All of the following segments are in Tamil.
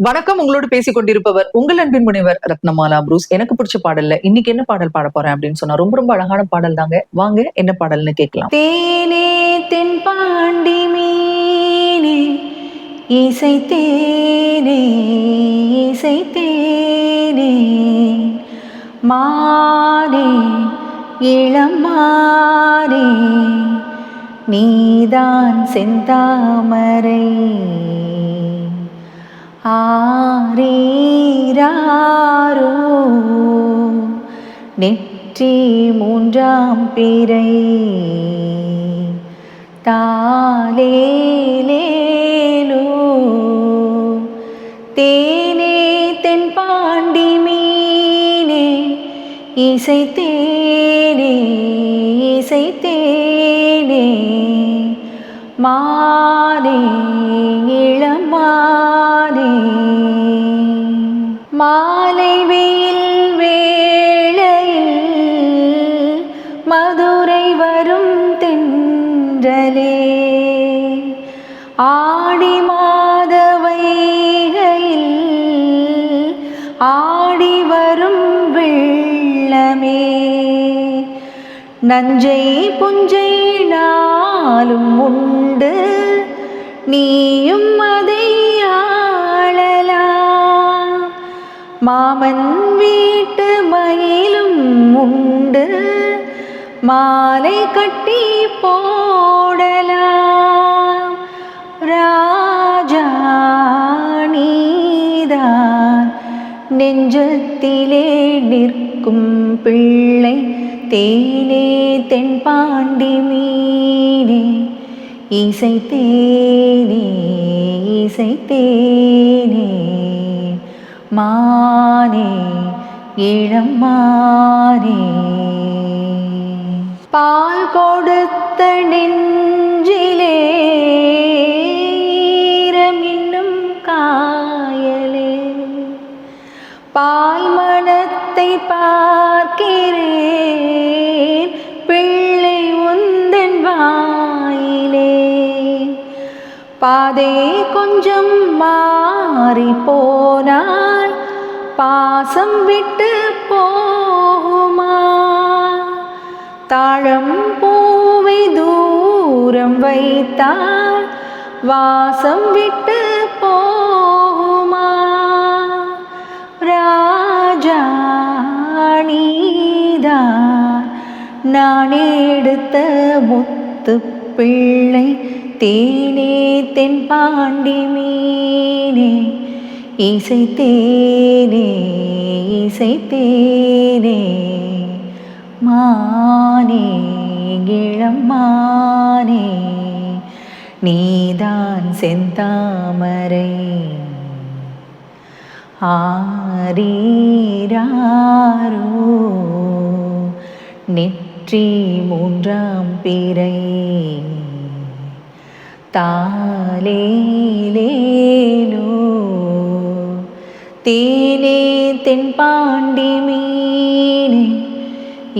வணக்கம். உங்களோடு பேசிக் கொண்டிருப்பவர் உங்கள் அன்பின் முனைவர் ரத்னமாலா புரூஸ். எனக்கு பிடிச்ச பாடல்ல இன்னைக்கு என்ன பாடல் பாட போறேன் அப்படின்னு சொன்னா ரொம்ப ரொம்ப அழகான பாடல் தாங்க. வாங்க என்ன பாடல்னு கேட்கலாம். தேனே தென்பாண்டி மீனே இசை தேனே இசை தேனே மானே இளமானே நீதான் செந்தாமரை ஆரீராரோ நெற்றி மூன்றாம் பிறை தாலேலேலோ தேனே தென்பாண்டி மீனே இசை தேனே இசை தேனே மானே இளமானே மாலை வெயில் வேளையில் மதுரை வரும் தென்றலே ஆடி மாத வைகையில் ஆடி வரும் வெள்ளமே நஞ்சை புஞ்சை நாளும் உண்டு நீயும் அதை ஆளலாம் மாமன் வீட்டு மயிலும் உண்டு மாலை கட்டி போடலாம் ராஜா நீதான் நெஞ்சத்திலே நிற்கும் பிள்ளை தேனே தென்பாண்டி மீனே இசை தேனே இசை தேனே மானே இளமானே பால் கொடுத்த நெஞ்சிலே ஈரம் இன்னும் காயலே பால் மணத்தை பார்க்கிறேன் பிள்ளை உந்தன் வாயிலே பாதை கொஞ்சம் மாறி போனால் பாசம் விட்டு போகுமா தாழம் பூவை தூரம் வைத்தால் வாசம் விட்டு போகுமா ராஜா நீதான் நான் எடுத்த முத்து பிள்ளை தேனே தென்பாண்டி மீனே இசை தேனே இசை தேனே மானே இளமானே நீதான் செந்தாமரை ஆரீராரோ நெற்றி மூன்றாம் பிறை தாலேலேலோ தேனே தென்பாண்டி மீனே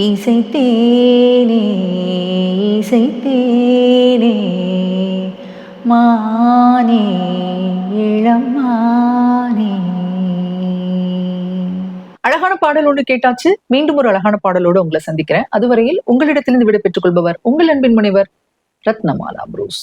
இசை தேனே இசை தேனே மானே இளமானே. அழகான பாடல் ஒன்று கேட்டாச்சு. மீண்டும் ஒரு அழகான பாடலோடு உங்களை சந்திக்கிறேன். அதுவரையில் உங்களிடத்திலிருந்து விடை பெற்றுக் கொள்பவர் உங்கள் அன்பின் முனைவர் ரத்னமாலா புரூஸ்.